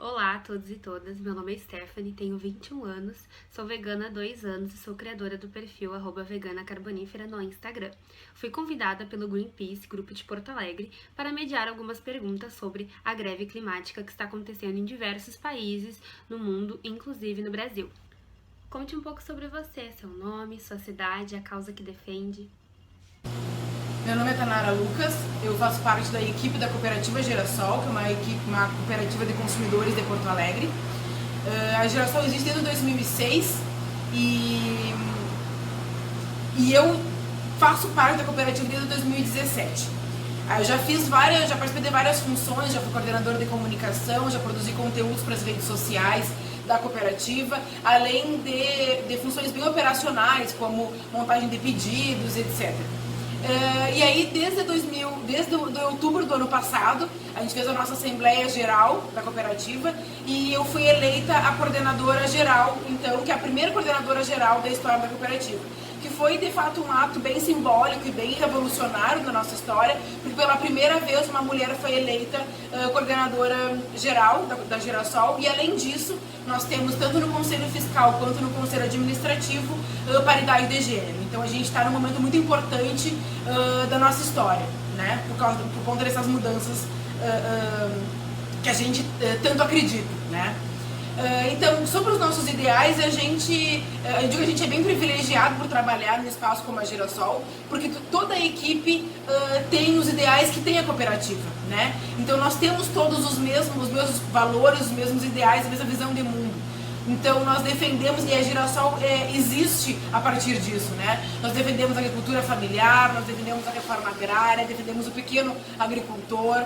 Olá a todos e todas, meu nome é Stephanie, tenho 21 anos, sou vegana há 2 anos e sou criadora do perfil @veganacarbonífera no Instagram. Fui convidada pelo Greenpeace, grupo de Porto Alegre, para mediar algumas perguntas sobre a greve climática que está acontecendo em diversos países no mundo, inclusive no Brasil. Conte um pouco sobre você, seu nome, sua cidade, a causa que defende. Meu nome é Tanara Lucas, eu faço parte da equipe da Cooperativa Girassol, que é uma cooperativa de consumidores de Porto Alegre. A Girassol existe desde 2006 e eu faço parte da cooperativa desde 2017. Eu já participei de várias funções, já fui coordenadora de comunicação, já produzi conteúdos para as redes sociais da cooperativa, além de funções bem operacionais, como montagem de pedidos, etc. E aí, desde outubro do ano passado, a gente fez a nossa Assembleia Geral da cooperativa e eu fui eleita a coordenadora geral, então, que é a primeira coordenadora geral da história da cooperativa. Que foi, de fato, um ato bem simbólico e bem revolucionário da nossa história, porque pela primeira vez uma mulher foi eleita coordenadora geral da Girassol, e além disso, nós temos, tanto no Conselho Fiscal quanto no Conselho Administrativo, paridade de gênero. Então a gente está num momento muito importante da nossa história, né? Por conta dessas mudanças que a gente tanto acredita, né? Então, sobre os nossos ideais, eu digo que a gente é bem privilegiado por trabalhar num espaço como a Girassol, porque toda a equipe tem os ideais que tem a cooperativa, né? Então nós temos todos os mesmos valores, os mesmos ideais, a mesma visão de mundo. Então nós defendemos, e a Girassol existe a partir disso, né? Nós defendemos a agricultura familiar, nós defendemos a reforma agrária, defendemos o pequeno agricultor.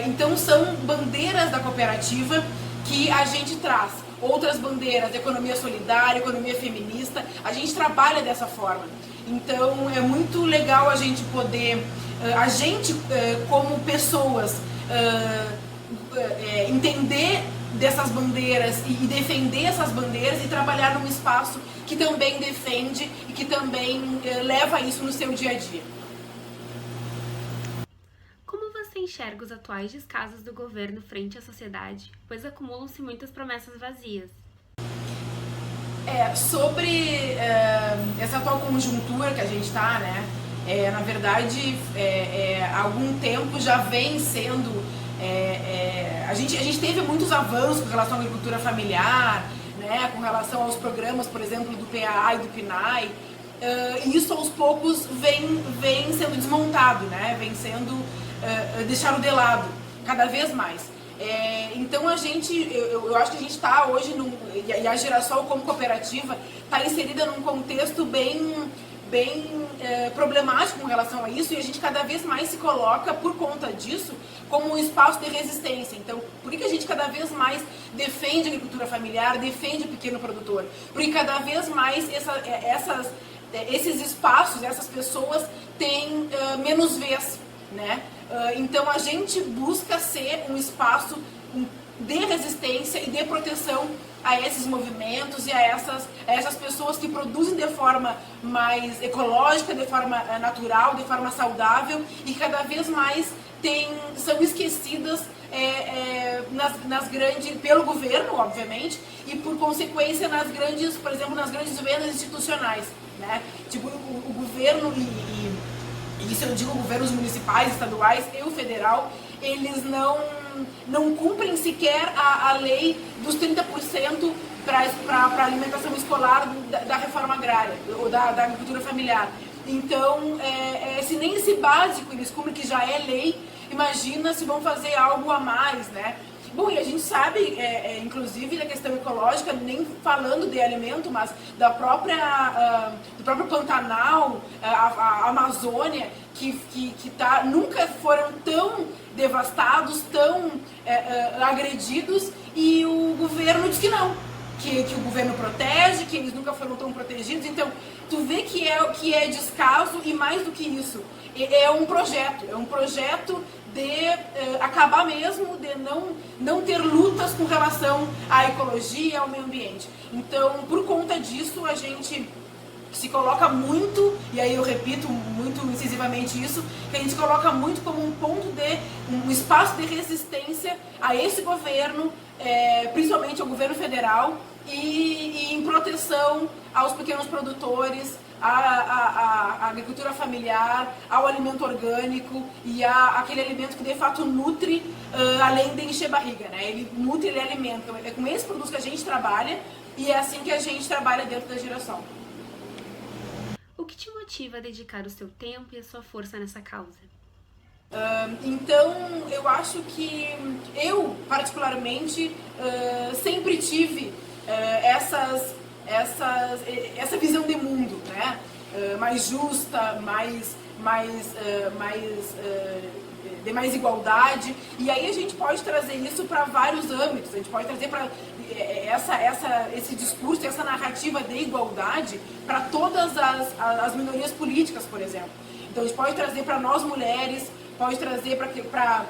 Então são bandeiras da cooperativa que a gente traz. Outras bandeiras, economia solidária, economia feminista, a gente trabalha dessa forma. Então é muito legal a gente poder, como pessoas, entender dessas bandeiras e defender essas bandeiras e trabalhar num espaço que também defende e que também leva isso no seu dia a dia. Como você enxerga os atuais descasos do governo frente à sociedade, pois acumulam-se muitas promessas vazias? Sobre essa atual conjuntura que a gente está, né? Na verdade, há algum tempo já vem sendo... a gente teve muitos avanços com relação à agricultura familiar, né? Com relação aos programas, por exemplo, do PAA e do PNAE. E isso aos poucos vem sendo desmontado, né? Vem sendo deixado de lado, cada vez mais. Então eu acho que a gente está hoje, e a Girassol como cooperativa está inserida num contexto bem problemático com relação a isso, e a gente cada vez mais se coloca, por conta disso, como um espaço de resistência. Então, por que a gente cada vez mais defende a agricultura familiar, defende o pequeno produtor? Porque cada vez mais esses espaços, essas pessoas têm menos vez, né? Então a gente busca ser um espaço de resistência e de proteção a esses movimentos e a essas pessoas que produzem de forma mais ecológica, de forma natural, de forma saudável, e cada vez mais são esquecidas pelo governo, obviamente, e por consequência por exemplo, nas grandes vendas institucionais, né? Tipo, o governo e isso eu digo governos municipais, estaduais e o federal, eles não cumprem sequer a lei dos 30% para alimentação escolar da reforma agrária, ou da agricultura familiar. Então, se nem esse básico eles cumprem, que já é lei, imagina se vão fazer algo a mais, né? Bom, e a gente sabe, inclusive, da questão ecológica, nem falando de alimento, mas do próprio Pantanal, a Amazônia, que nunca foram tão devastados, tão agredidos, e o governo diz que não, que o governo protege, que eles nunca foram tão protegidos. Então, tu vê que é descaso, e mais do que isso, é um projeto de acabar mesmo, de não ter lutas com relação à ecologia, ao meio ambiente. Então, por conta disso, a gente se coloca muito, e aí eu repito muito incisivamente isso, que a gente coloca muito como um espaço de resistência a esse governo, principalmente ao governo federal, e em proteção aos pequenos produtores, à agricultura familiar, ao alimento orgânico e aquele alimento que de fato nutre, além de encher barriga, né? Ele nutre, ele alimenta. É com esse produto que a gente trabalha e é assim que a gente trabalha dentro da Girassol. O que te motiva a dedicar o seu tempo e a sua força nessa causa? Então, eu acho que eu, particularmente, sempre tive essa visão de mundo, né? Mais justa, de mais igualdade, e aí a gente pode trazer isso para vários âmbitos. A gente pode trazer para esse discurso, essa narrativa de igualdade para todas as minorias políticas, por exemplo. Então a gente pode trazer para nós mulheres, pode trazer para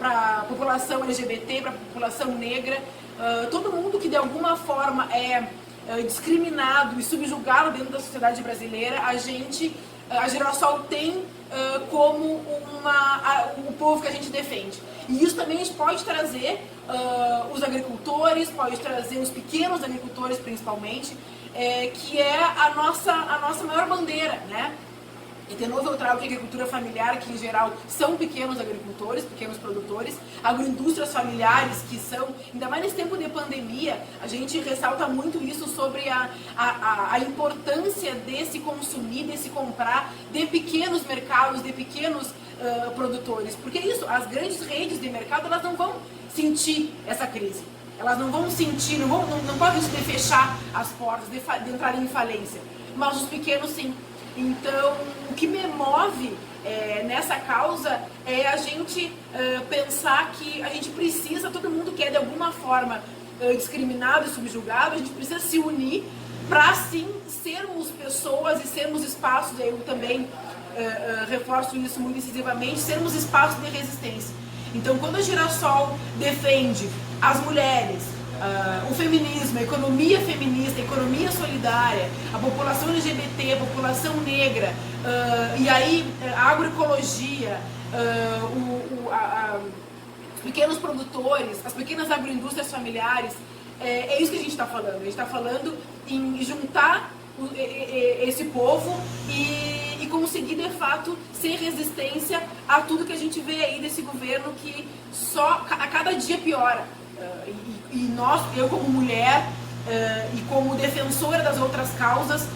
a população LGBT, para a população negra, todo mundo que de alguma forma é discriminado e subjugado dentro da sociedade brasileira. A Girassol tem como o povo que a gente defende. E isso também a gente pode trazer os agricultores, pode trazer os pequenos agricultores principalmente, que é a nossa maior bandeira, né? E de novo eu trago a agricultura familiar, que em geral são pequenos agricultores, pequenos produtores, agroindústrias familiares, que são, ainda mais nesse tempo de pandemia, a gente ressalta muito isso sobre a importância de se consumir, de se comprar, de pequenos mercados, de pequenos produtores. Porque isso, as grandes redes de mercado, elas não vão sentir essa crise. Elas não vão sentir, não podem se fechar as portas, de entrar em falência. Mas os pequenos sim. Então, o que me move nessa causa é a gente pensar que a gente precisa, todo mundo que é de alguma forma discriminado e subjugado, a gente precisa se unir para sim sermos pessoas e sermos espaços, eu também reforço isso muito incisivamente, sermos espaços de resistência. Então, quando a Girassol defende as mulheres, o feminismo, a economia feminista, a economia solidária, a população LGBT, a população negra, e aí a agroecologia, os pequenos produtores, as pequenas agroindústrias familiares, é isso que a gente está falando. A gente está falando em juntar esse povo e conseguir de fato ser resistência a tudo que a gente vê aí desse governo que só a cada dia piora. Eu como mulher e como defensora das outras causas,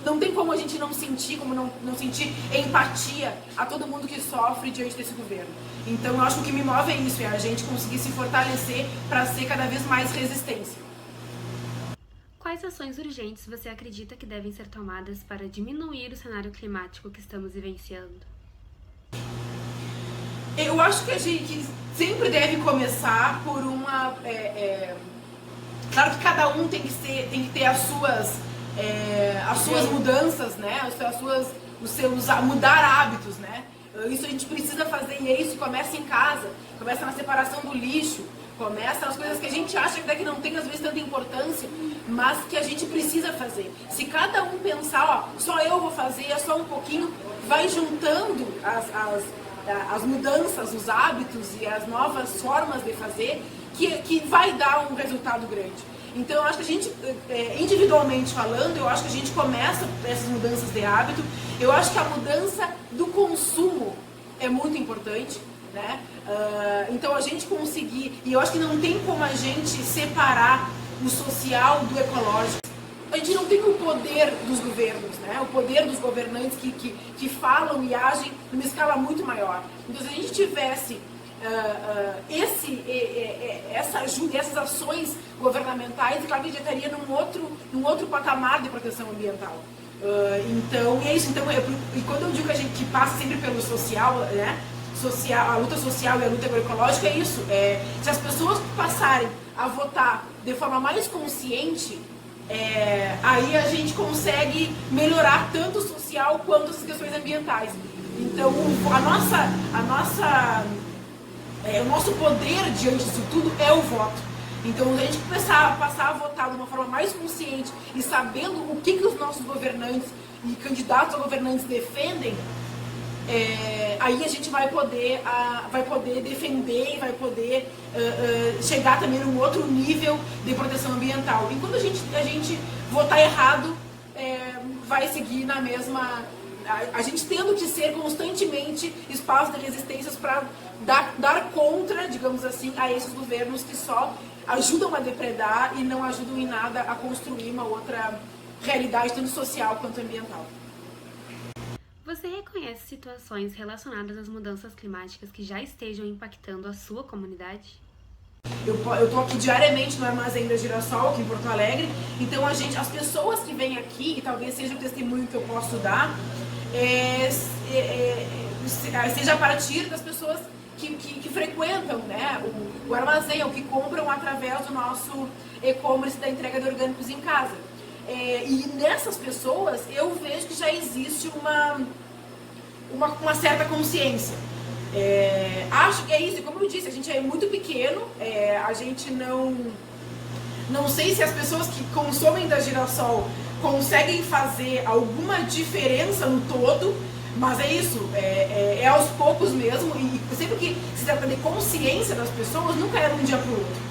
não tem como a gente não sentir, não sentir empatia a todo mundo que sofre diante desse governo. Então eu acho que o que me move é isso, é a gente conseguir se fortalecer para ser cada vez mais resistência. Quais ações urgentes você acredita que devem ser tomadas para diminuir o cenário climático que estamos vivenciando? Eu acho que a gente sempre deve começar por uma... claro que cada um tem que ter as suas mudanças, né? Mudar hábitos, né? Isso a gente precisa fazer, e é isso que começa em casa, começa na separação do lixo, começa nas coisas que a gente acha que não tem às vezes tanta importância, mas que a gente precisa fazer. Se cada um pensar, só eu vou fazer, é só um pouquinho, vai juntando as mudanças, os hábitos e as novas formas de fazer, que vai dar um resultado grande. Então eu acho que a gente, individualmente falando, eu acho que a gente começa essas mudanças de hábito. Eu acho que a mudança do consumo é muito importante, né? Então a gente conseguir, e eu acho que não tem como a gente separar o social do ecológico. A gente não tem o poder dos governos, né? O poder dos governantes que falam e agem numa escala muito maior. Então, se a gente tivesse essa ajuda, essas ações governamentais, claro que a gente estaria num outro patamar de proteção ambiental. Então, é isso. Então, e quando eu digo que passa sempre pelo social, né? A luta social e a luta agroecológica é isso. Se as pessoas passarem a votar de forma mais consciente, aí a gente consegue melhorar tanto o social quanto as questões ambientais. Então, o nosso poder diante disso tudo é o voto. Então, a gente passar a votar de uma forma mais consciente e sabendo o que os nossos governantes e candidatos a governantes defendem, aí a gente vai poder defender e vai poder chegar também num outro nível de proteção ambiental. E quando a gente votar errado, vai seguir na mesma... A gente tendo que ser constantemente espaço de resistências para dar contra, digamos assim, a esses governos que só ajudam a depredar e não ajudam em nada a construir uma outra realidade, tanto social quanto ambiental. Você reconhece situações relacionadas às mudanças climáticas que já estejam impactando a sua comunidade? Eu estou aqui diariamente no Armazém da Girassol, aqui em Porto Alegre, então as pessoas que vêm aqui, e talvez seja o testemunho que eu posso dar, seja a partir das pessoas que frequentam, né, o armazém, ou que compram através do nosso e-commerce da entrega de orgânicos em casa. E nessas pessoas eu vejo que já existe uma certa consciência. Acho que é isso, como eu disse, a gente é muito pequeno, a gente não sei se as pessoas que consomem da Girassol conseguem fazer alguma diferença no todo, mas é isso, é aos poucos mesmo, e sempre que se trata de consciência das pessoas, nunca é de um dia para o outro.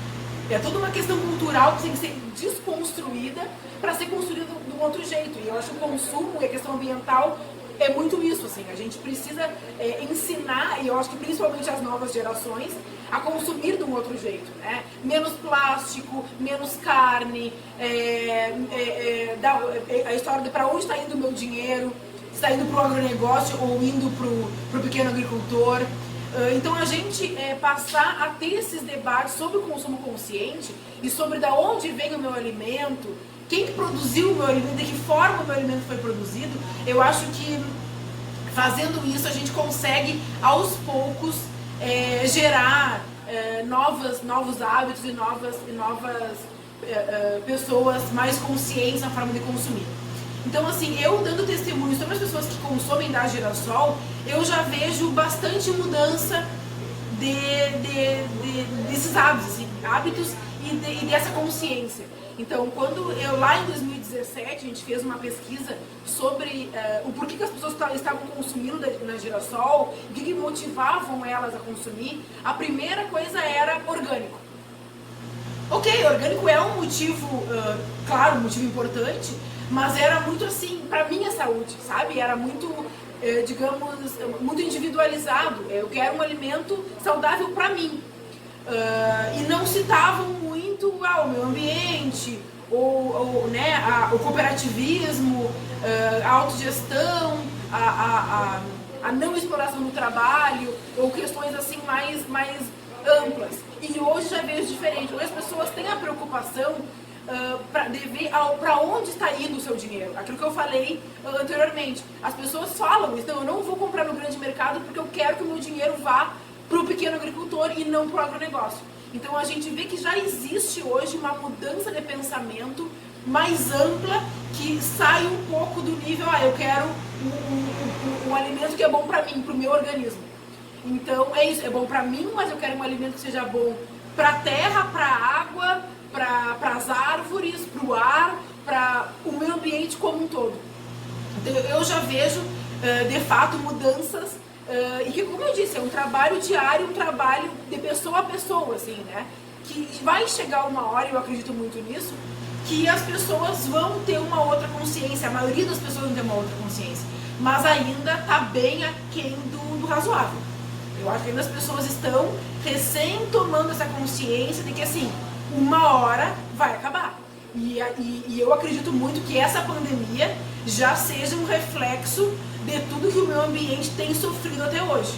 É toda uma questão cultural que tem que ser desconstruída para ser construída de um outro jeito. E eu acho que o consumo e a questão ambiental é muito isso, assim. A gente precisa ensinar, e eu acho que principalmente as novas gerações, a consumir de um outro jeito, né? Menos plástico, menos carne, a história de para onde está indo o meu dinheiro, se está indo para o agronegócio ou indo para o pequeno agricultor. Então a gente passar a ter esses debates sobre o consumo consciente e sobre de onde vem o meu alimento, quem que produziu o meu alimento, de que forma o meu alimento foi produzido. Eu acho que fazendo isso a gente consegue aos poucos gerar novos hábitos e novas pessoas mais conscientes na forma de consumir. Então, assim, eu dando testemunho sobre as pessoas que consomem da Girassol, eu já vejo bastante mudança desses hábitos e dessa consciência. Então, quando lá em 2017, a gente fez uma pesquisa sobre o porquê que as pessoas estavam consumindo na Girassol, o que motivavam elas a consumir, a primeira coisa era orgânico. Ok, orgânico é um motivo, claro, um motivo importante, mas era muito assim, pra minha saúde, sabe? Era muito, digamos, muito individualizado. Eu quero um alimento saudável pra mim. E não citavam muito o meio ambiente, né, o cooperativismo, a autogestão, a não exploração do trabalho, ou questões assim mais amplas. E hoje já vejo diferente. Hoje as pessoas têm a preocupação de ver para onde está indo o seu dinheiro. Aquilo que eu falei anteriormente. As pessoas falam, então eu não vou comprar no grande mercado porque eu quero que o meu dinheiro vá para o pequeno agricultor e não para o agronegócio. Então a gente vê que já existe hoje uma mudança de pensamento mais ampla, que sai um pouco do nível, eu quero um alimento que é bom para mim, para o meu organismo. Então é isso, é bom para mim, mas eu quero um alimento que seja bom para a terra, para a água, para as árvores, para o ar, para o meio ambiente como um todo. Então eu já vejo, de fato, mudanças, e que, como eu disse, é um trabalho diário, um trabalho de pessoa a pessoa, assim, né? Que vai chegar uma hora, e eu acredito muito nisso, que as pessoas vão ter uma outra consciência, a maioria das pessoas vão ter uma outra consciência, mas ainda está bem aquém do razoável. Eu acho que ainda as pessoas estão recém tomando essa consciência de que, assim, uma hora vai acabar. E eu acredito muito que essa pandemia já seja um reflexo de tudo que o meio ambiente tem sofrido até hoje.